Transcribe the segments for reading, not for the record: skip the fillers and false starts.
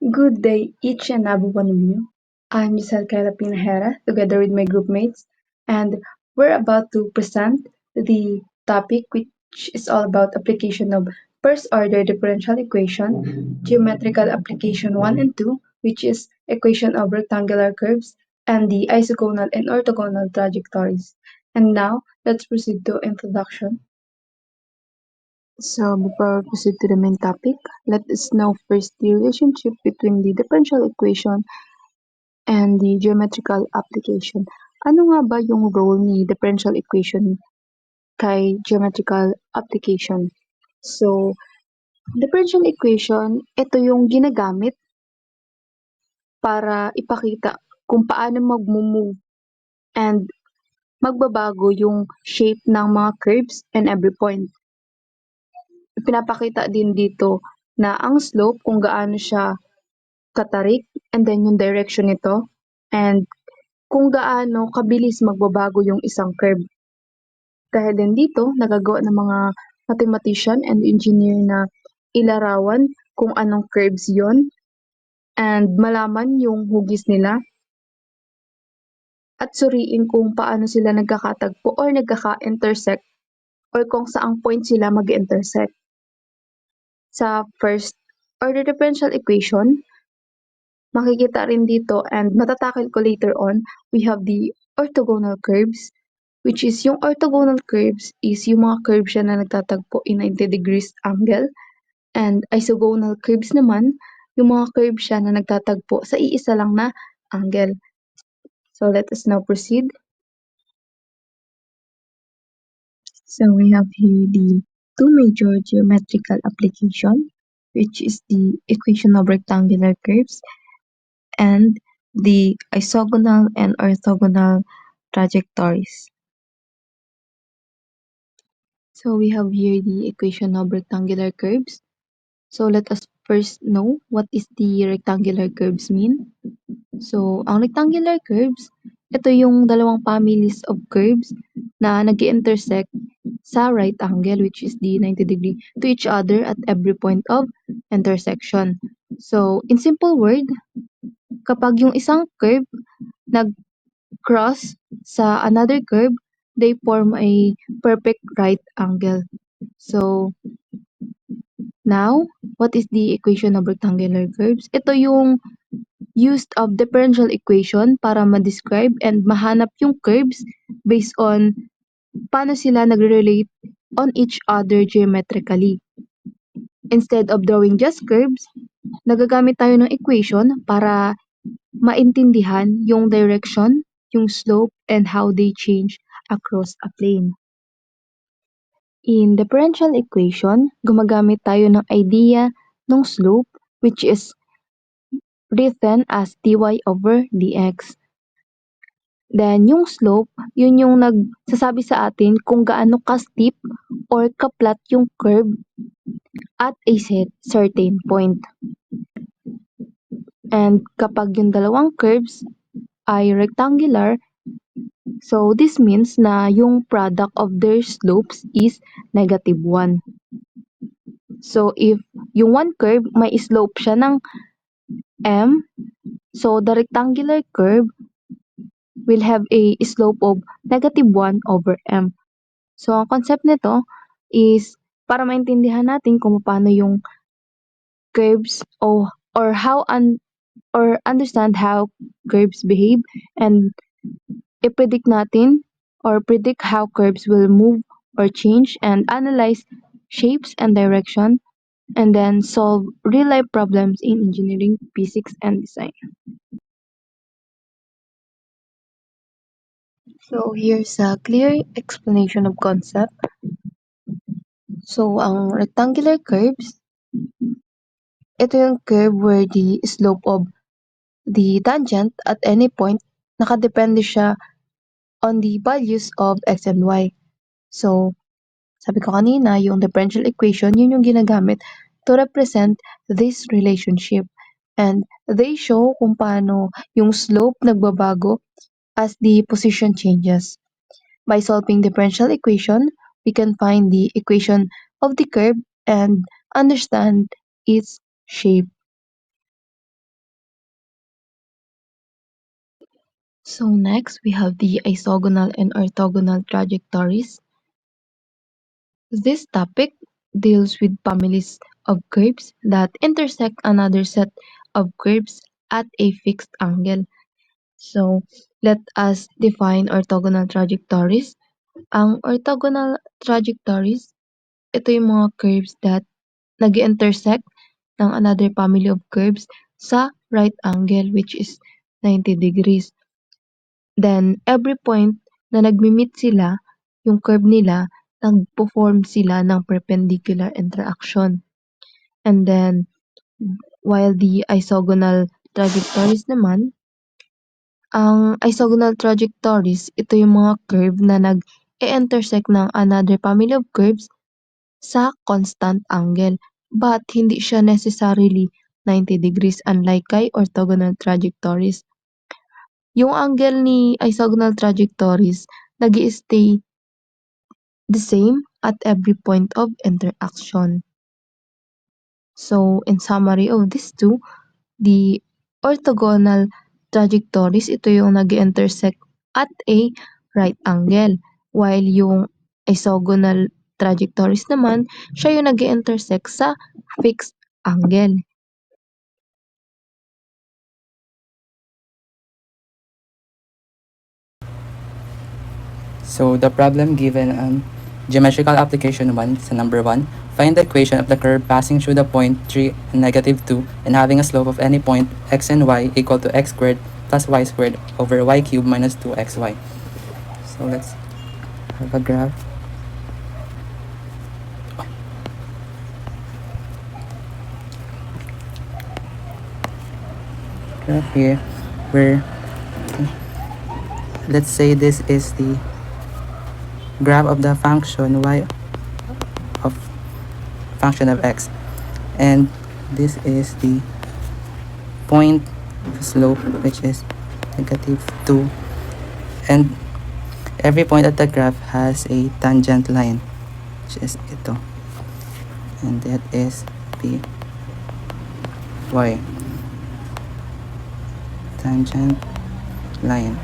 Good day, each and every one of you. I'm Giselle Kayla Pinajera, together with my group mates, and we're about to present the topic which is all about application of first order differential equation, geometrical application 1 and 2, which is equation of rectangular curves, and the isogonal and orthogonal trajectories. And now, let's proceed to introduction. So before we proceed to the main topic, let us know first the relationship between the differential equation and the geometrical application. Ano nga ba yung role ni differential equation kay geometrical application? So, differential equation, ito yung ginagamit para ipakita kung paano mag-move and magbabago yung shape ng mga curves and every point. Pinapakita din dito na ang slope kung gaano siya katarik and then yung direction nito and kung gaano kabilis magbabago yung isang curve. Dahil din dito, nagagawa ng mga mathematician and engineer na ilarawan kung anong curves yon and malaman yung hugis nila at suriin kung paano sila nagkakatagpo or nagkaka-intersect or kung saang point sila mag-intersect. Sa first order differential equation, makikita rin dito and matatakil ko later on, we have the orthogonal curves, which is yung orthogonal curves is yung mga curves siya na nagtatagpo in 90 degrees angle. And isogonal curves naman, yung mga curves siya na nagtatagpo sa iisa lang na angle. So let us now proceed. So we have here the two major geometrical application, which is the equation of rectangular curves and the isogonal and orthogonal trajectories. So we have here the equation of rectangular curves. So let us first know what is the rectangular curves mean. So, ang rectangular curves, ito yung dalawang families of curves na nag-intersect sa right angle, which is the 90 degree to each other at every point of intersection. So, in simple word, kapag yung isang curve nag-cross sa another curve, they form a perfect right angle. So, now, what is the equation of rectangular curves? Ito yung used of differential equation para ma-describe and mahanap yung curves based on paano sila nagre-relate on each other geometrically. Instead of drawing just curves, nagagamit tayo ng equation para maintindihan yung direction, yung slope, and how they change across a plane. In differential equation, gumagamit tayo ng idea ng slope, which is written as dy over dx. Then, yung slope, yun yung nagsasabi sa atin kung gaano ka-steep or ka-flat yung curve at a certain point. And kapag yung dalawang curves ay rectangular, so this means na yung product of their slopes is -1. So if yung one curve may slope siya ng m, so the rectangular curve will have a slope of -1 over m. So ang concept nito is para maintindihan natin kung paano yung curves or understand how curves behave and i-predict natin or predict how curves will move or change and analyze shapes and direction and then solve real-life problems in engineering, physics, and design. So here's a clear explanation of concept. So ang rectangular curves, ito yung curve where the slope of the tangent at any point nakadepende siya on the values of x and y. So, sabi ko kanina, yung differential equation, yun yung ginagamit to represent this relationship. And they show kung paano yung slope nagbabago as the position changes. By solving differential equation, we can find the equation of the curve and understand its shape. So next, we have the isogonal and orthogonal trajectories. This topic deals with families of curves that intersect another set of curves at a fixed angle. So, let us define orthogonal trajectories. Ang orthogonal trajectories, ito yung mga curves that nag-intersect ng another family of curves sa right angle, which is 90 degrees. Then, every point na nagmi-meet sila, yung curve nila, nagpo-form sila ng perpendicular interaction. And then, while the isogonal trajectories naman, ang isogonal trajectories, ito yung mga curve na nag-intersect ng another family of curves sa constant angle. But hindi siya necessarily 90 degrees unlike kay orthogonal trajectories. Yung angle ni isogonal trajectories nag stay the same at every point of interaction. So, in summary of these two, the orthogonal trajectories, ito yung nag-intersect at a right angle. While yung isogonal trajectories naman, siya yung nag-intersect sa fixed angle. So the problem given geometrical application 1, so number 1, find the equation of the curve passing through the point 3 and -2 and having a slope of any point x and y equal to x squared plus y squared over y cubed minus 2xy. So let's have a graph. Graph here where let's say this is the graph of the function y of function of x, and this is the point slope, which is -2, and every point at the graph has a tangent line, which is ito, and that is the y tangent line.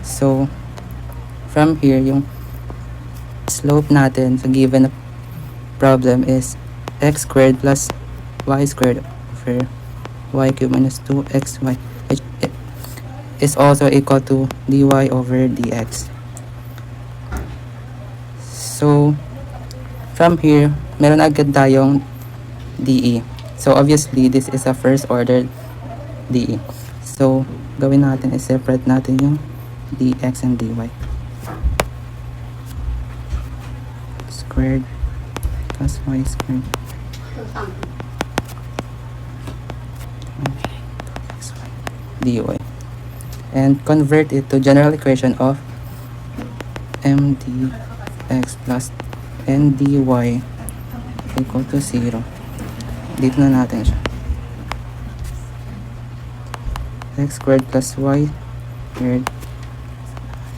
So from here, yung slope natin sa given problem is x squared plus y squared over y cubed minus 2xy, which is also equal to dy over dx. So from here, meron agad tayong dE. So obviously, this is a first order dE. So gawin natin is separate natin yung dx and dy. Squared plus y squared dy, and convert it to general equation of mdx plus ndy equal to 0. Dito na natin siya. X squared plus y squared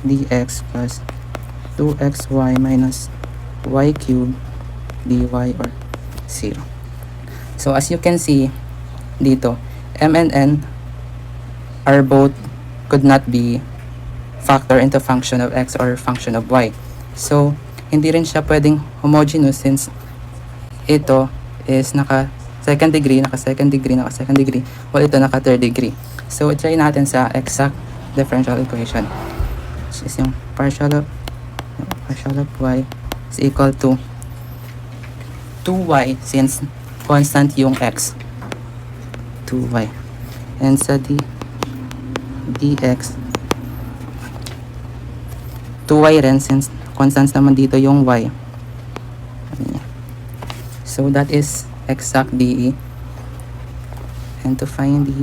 dx plus 2xy minus y cubed dy or 0. So as you can see dito, m and n are both could not be factor into function of x or function of y. So hindi rin siya pwedeng homogeneous since ito is naka second degree, while ito naka third degree. So try natin sa exact differential equation, which is yung partial of y is equal to 2y since constant yung x, 2y, and sa dx 2y rin since constant naman dito yung y. So that is exact dE, and to find the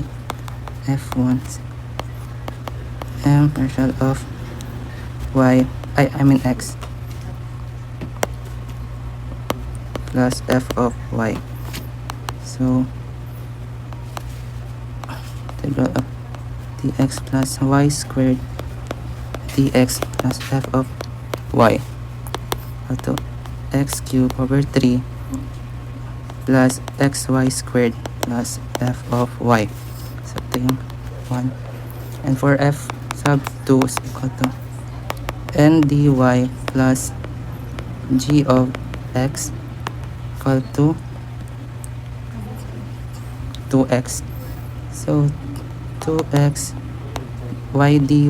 f1, m partial of y, I mean x plus f of y. So integral of dx plus y squared dx plus f of y equal to x cubed over 3 plus xy squared plus f of y. So ito yung 1 And for f sub 2 is equal to n dy plus g of x equal to 2x. So 2x y dy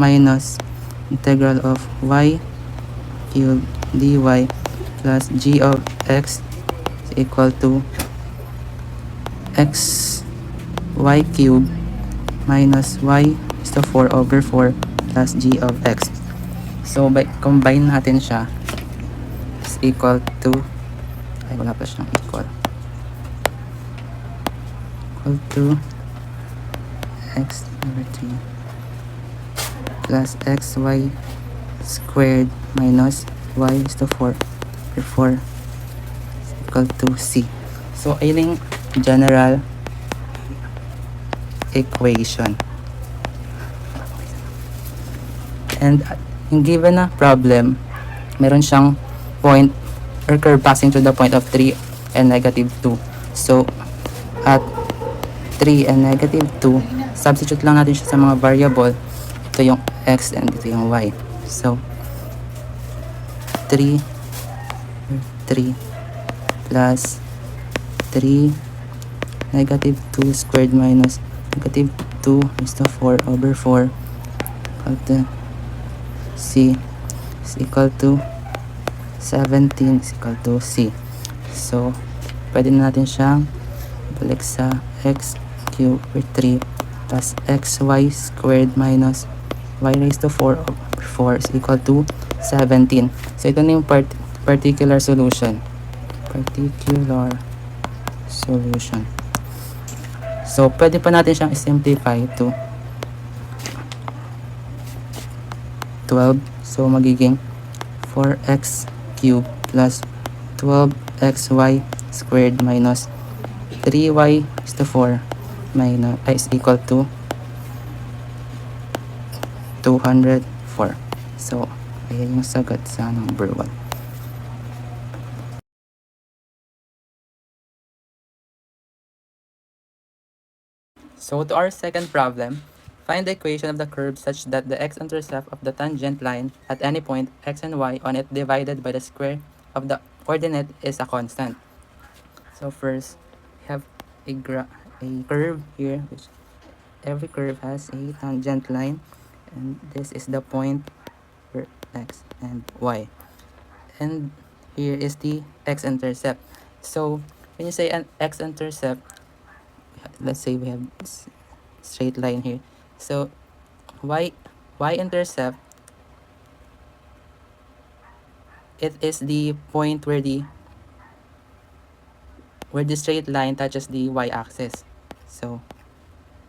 minus integral of y cubed dy plus g of x is equal to x y cubed minus y is to 4 over 4 plus g of x. So, combine natin siya is equal to, ay wala pa siyang equal to x over 3 plus xy squared minus y is to 4 over 4 is equal to c. So, ayun yung general equation. And yung given na problem, meron siyang point or curve passing through the point of 3 and negative 2. So, at 3 and negative 2, substitute lang natin siya sa mga variable. Ito yung x and ito yung y. So, 3 plus 3 negative 2 squared minus negative 2 is to 4 over 4 equal to c is equal to 17 is equal to c. So, pwede na natin siyang balik sa x cubed over 3 plus xy squared minus y raised to 4 over 4 is equal to 17. So, ito na yung particular solution. So, pwede pa natin siyang simplify to 12. So, magiging 4x cubed plus 12xy squared minus 3y is to 4 minus is equal to 204. So, ayan yung sagot sa number 1. So, to our second problem, find the equation of the curve such that the x-intercept of the tangent line at any point x and y on it divided by the square of the coordinate is a constant. So first, we have a curve here, which every curve has a tangent line, and this is the point for x and y. And here is the x-intercept. So when you say an x-intercept, let's say we have this straight line here. So y-intercept, it is the point where the straight line touches the y-axis. So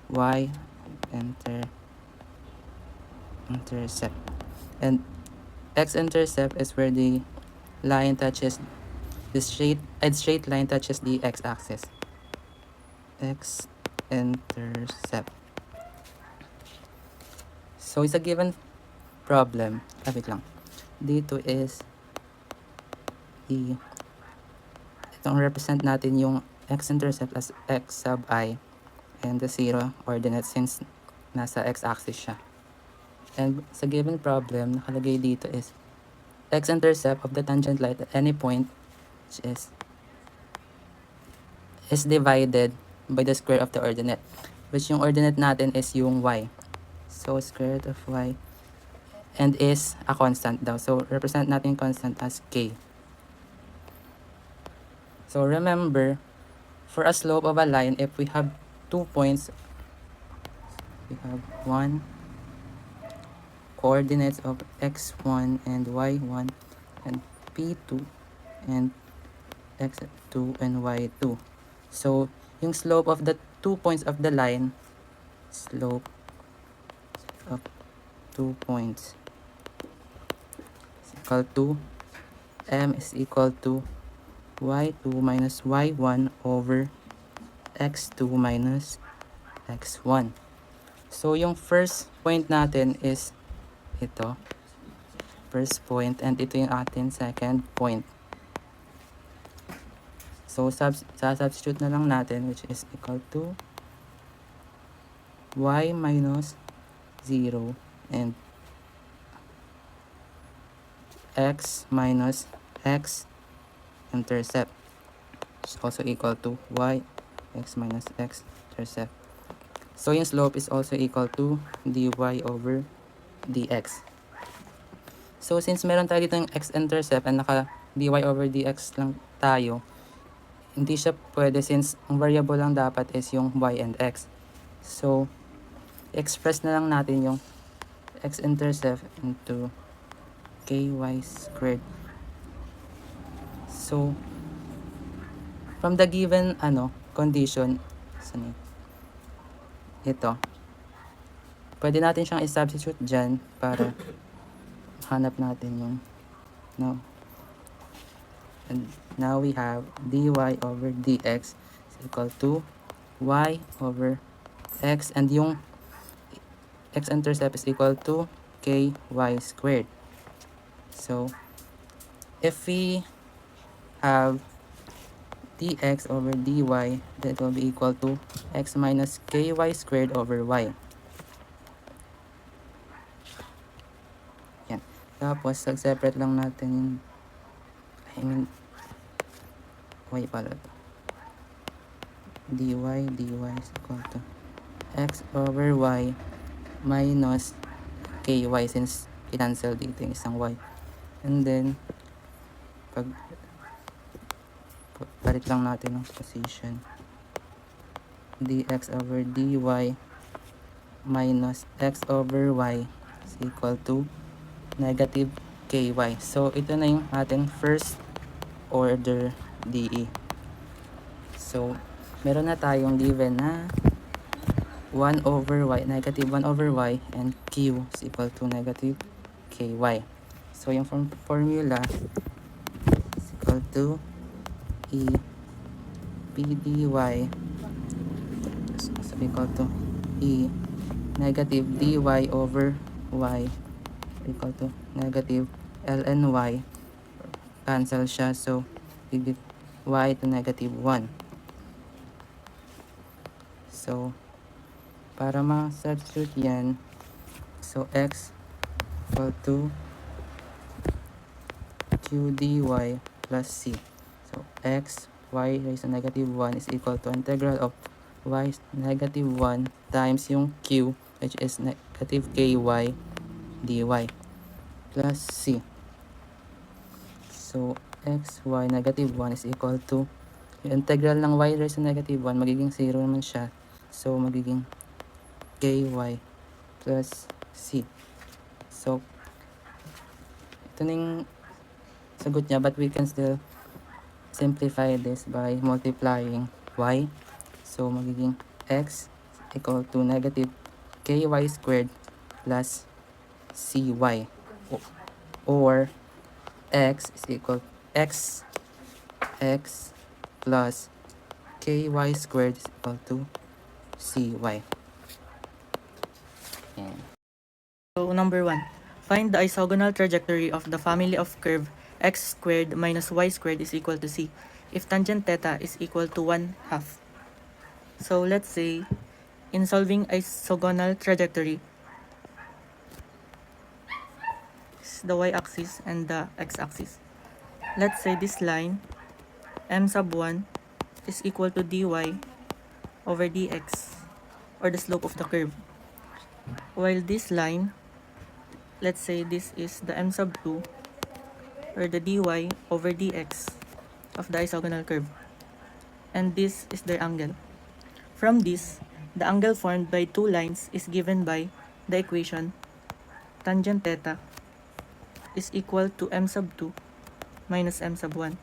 y-intercept, and x-intercept is where the line touches the straight line touches the x-axis. X-intercept. So it's a given problem. Wait lang. Dito is itong represent natin yung x-intercept as x sub I and the 0 coordinate since nasa x-axis siya. And sa given problem, nakalagay dito is x-intercept of the tangent line at any point, which is divided by the square of the ordinate, which yung ordinate natin is yung y. So, square root of y and is a constant daw. So, represent natin constant as k. So, remember, for a slope of a line, if we have 2 points, we have 1 coordinates of x1 and y1 and p2 and x2 and y2. So, yung slope of the 2 points of the line, slope of 2 points is equal to m is equal to y2 minus y1 over x2 minus x1. So, yung first point natin is ito. First point, and ito yung atin second point. So, substitute na lang natin, which is equal to y minus 0 and x minus x intercept is also equal to y x minus x intercept. So yung slope is also equal to dy over dx. So since meron tayo dito yung x-intercept and naka dy over dx lang tayo, hindi siya pwede since ang variable lang dapat is yung y and x. So express na lang natin yung x-intercept into ky squared. So from the given condition, ito, pwede natin siyang i-substitute dyan para hanap natin yung and now we have dy over dx is equal to y over x, and yung x-intercept is equal to ky squared. So if we have dx over dy, that will be equal to x minus ky squared over y. Yan. Tapos, sag-separate lang natin yung, y pala to. dy is equal to x over y minus ky since i-cancel dito yung isang y. And then, balik lang natin ang position. Dx over dy minus x over y is equal to negative ky. So, ito na yung ating first order DE. So, meron na tayong given na 1 over y, negative 1 over y, and q is equal to negative ky. So, yung formula is equal to e p dy is equal to e negative dy over y equal to negative ln y. Cancel siya, so we get y to negative 1. So, para ma-substitute yan, so x equal to q dy plus c. So, x y raised to negative 1 is equal to integral of y negative 1 times yung q, which is negative ky dy plus c. So, x y negative 1 is equal to yung integral ng y raised to negative 1, magiging 0 naman siya. So, magiging ky plus c. So, ito na yung sagot niya, but we can still simplify this by multiplying y. So, magiging x equal to negative ky squared plus cy. Or x is equal x plus ky squared is equal to cy. Yan. So, number 1. Find the isogonal trajectory of the family of curve x squared minus y squared is equal to c if tangent theta is equal to 1/2. So, let's say, in solving isogonal trajectory, is the y-axis and the x-axis. Let's say this line, m sub 1, is equal to dy over dx, or the slope of the curve. While this line, let's say this is the m sub 2, or the dy over dx of the isogonal curve. And this is their angle. From this, the angle formed by two lines is given by the equation tangent theta is equal to m sub 2 minus m sub 1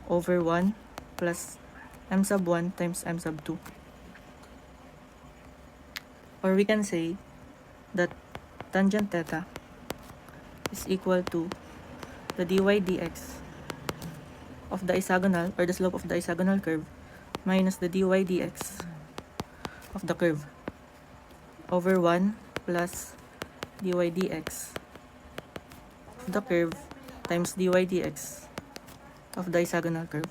over 1 plus m sub 1 times m sub 2. Or we can say that tangent theta is equal to the dy dx of the isogonal, or the slope of the isogonal curve, minus the dy dx of the curve over 1 plus dy dx of the curve times dy dx of the isogonal curve.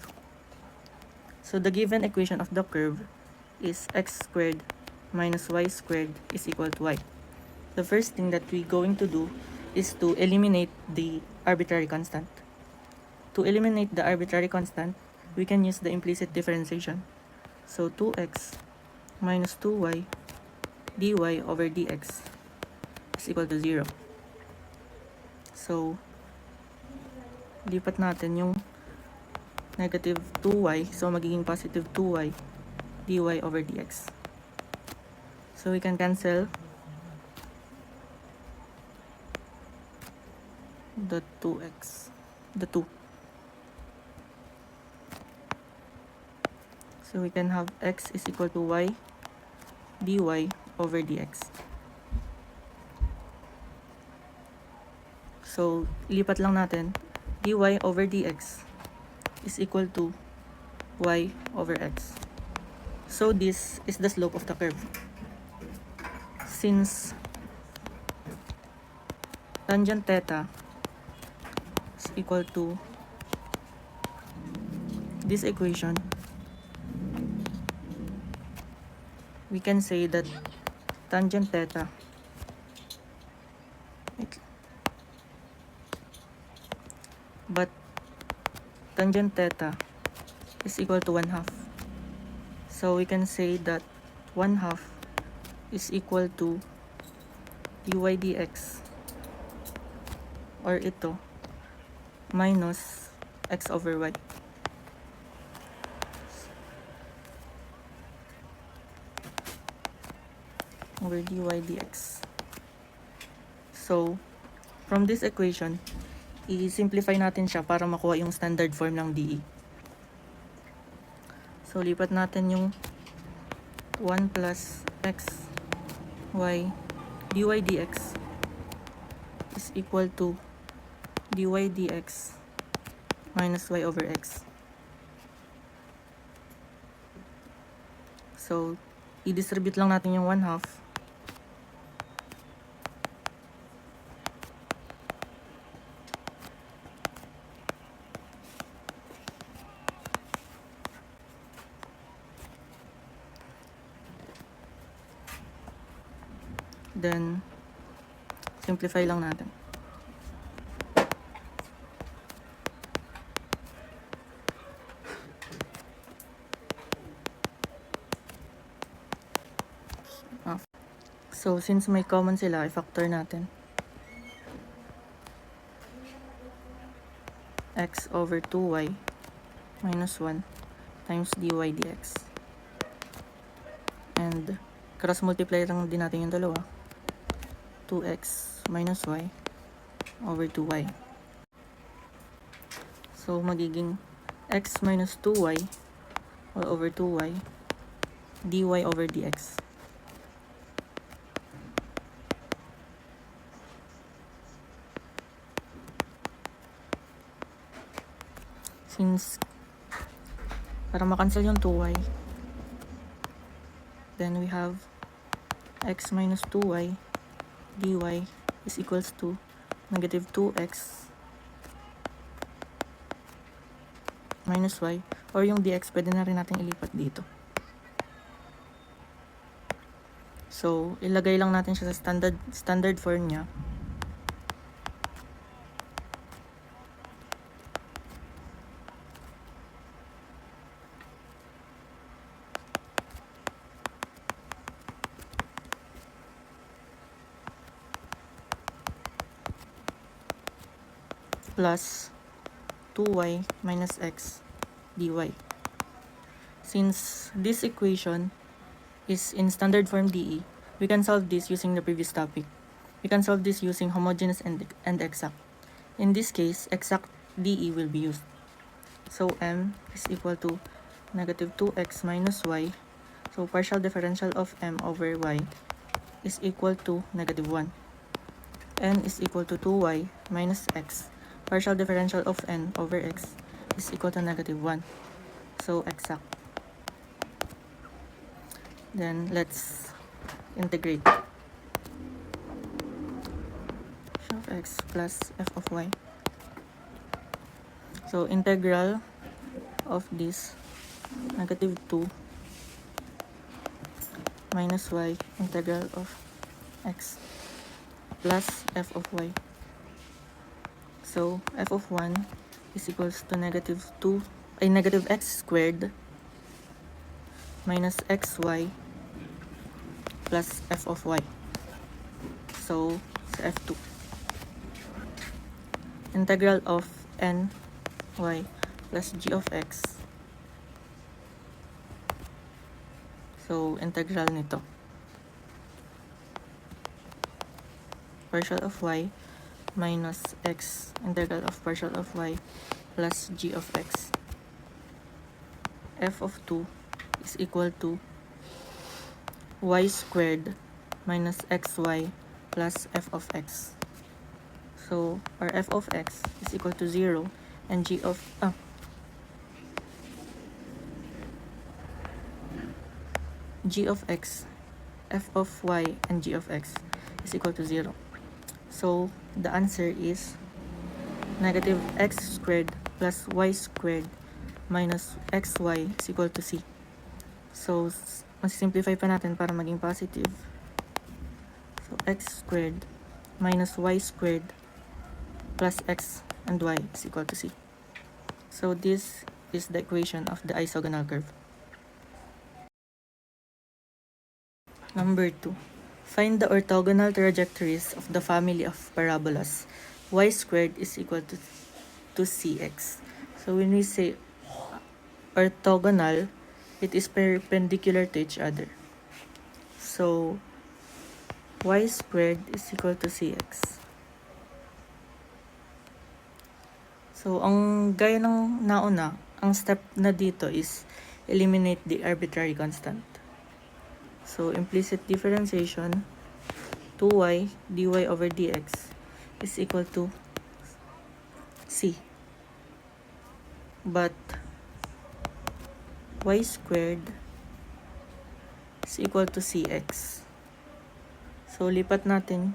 So the given equation of the curve is x squared minus y squared is equal to y. The first thing that we're going to do is to eliminate the arbitrary constant. To eliminate the arbitrary constant, we can use the implicit differentiation. So 2x minus 2y dy over dx is equal to 0. So, lipat natin yung negative 2y, so magiging positive 2y dy over dx. So we can cancel the 2x, the 2. So we can have x is equal to y dy over dx. So, lipat lang natin. dy over dx is equal to y over x. So this is the slope of the curve. Since tangent theta is equal to this equation, we can say that tangent theta is equal to 1/2. So we can say that 1/2 is equal to dy dx, or ito, minus x over y. Over dy dx. So, from this equation, i-simplify natin siya para makuha yung standard form ng dE. So, lipat natin yung 1 plus x y dy dx is equal to dy dx minus y over x. So, i-distribute lang natin yung 1/2. Then, simplify lang natin. So, since may common sila, i-factor natin. X over 2y minus 1 times dy dx. And, cross-multiply lang din natin yung dalawa. 2x minus y over 2y. So, magiging x minus 2y all over 2y dy over dx. Since, para makancel yung 2y, then we have x minus 2y dy is equals to negative 2x minus y, or yung dx pwede na rin natin ilipat dito. So, ilagay lang natin siya sa standard form niya. Plus 2y minus x dy. Since this equation is in standard form dE, we can solve this using the previous topic. We can solve this using homogeneous and exact. In this case, exact dE will be used. So m is equal to negative 2x minus y. So partial differential of m over y is equal to negative 1. N is equal to 2y minus x. Partial differential of n over x is equal to negative 1. So, exact. Then, let's integrate. F of x plus f of y. So, integral of this negative 2 minus y integral of x plus f of y. So f of 1 is equals to negative x squared minus xy plus f of y. So sa f2, integral of n y plus g of x. So integral nito, partial of y minus x integral of partial of y plus g of x. F of 2 is equal to y squared minus xy plus f of x. So our f of x is equal to 0 and g of x, f of y and g of x is equal to 0. So the answer is negative x squared plus y squared minus xy is equal to c. So mas-simplify pa natin para maging positive. So x squared minus y squared plus x and y is equal to c. So this is the equation of the isogonal curve. Number 2. Find the orthogonal trajectories of the family of parabolas. Y squared is equal to cx. So when we say orthogonal, it is perpendicular to each other. So y squared is equal to cx. So ang gaya ng nauna, ang step na dito is eliminate the arbitrary constant. So implicit differentiation, 2y dy over dx is equal to c. But y squared is equal to cx. So lipat natin,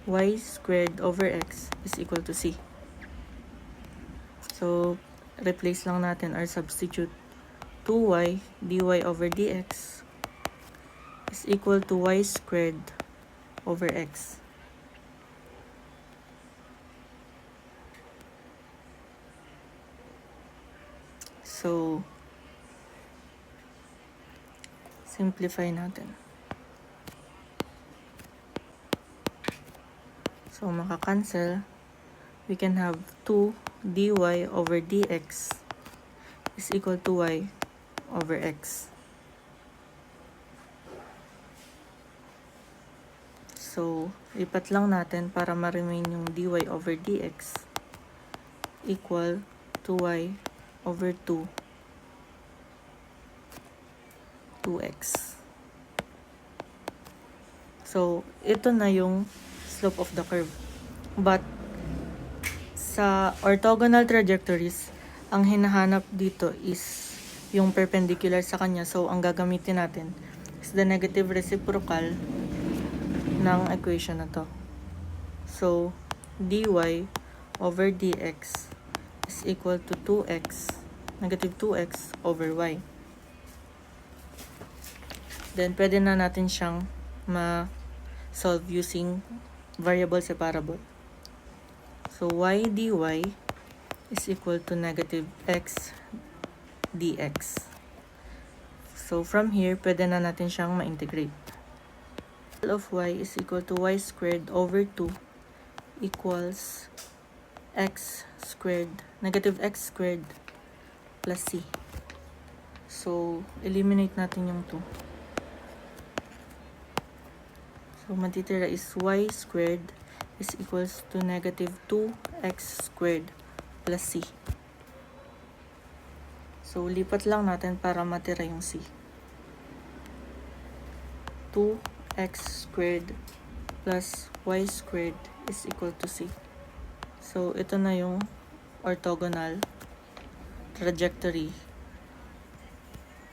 y squared over x is equal to c. So replace lang natin or substitute 2y dy over dx is equal to y squared over x. So simplify natin. So maka-cancel, we can have 2 dy over dx is equal to y over x. So lipat lang natin para ma-remain yung dy over dx equal to y over 2x. So ito na yung slope of the curve. But sa orthogonal trajectories, ang hinahanap dito is yung perpendicular sa kanya. So ang gagamitin natin is the negative reciprocal ng equation na to. So dy over dx is equal to 2x, negative 2x over y. Then pwede na natin siyang ma-solve using variable separable. So y dy is equal to negative x dx. So from here, pwede na natin siyang ma-integrate. Of y is equal to y squared over 2 equals x squared, negative x squared plus c. So eliminate natin yung 2. So matitira is y squared is equals to negative 2x squared plus c. So lipat lang natin para matira yung c. 2x squared plus y squared is equal to c. So ito na yung orthogonal trajectory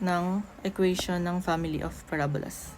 ng equation ng family of parabolas.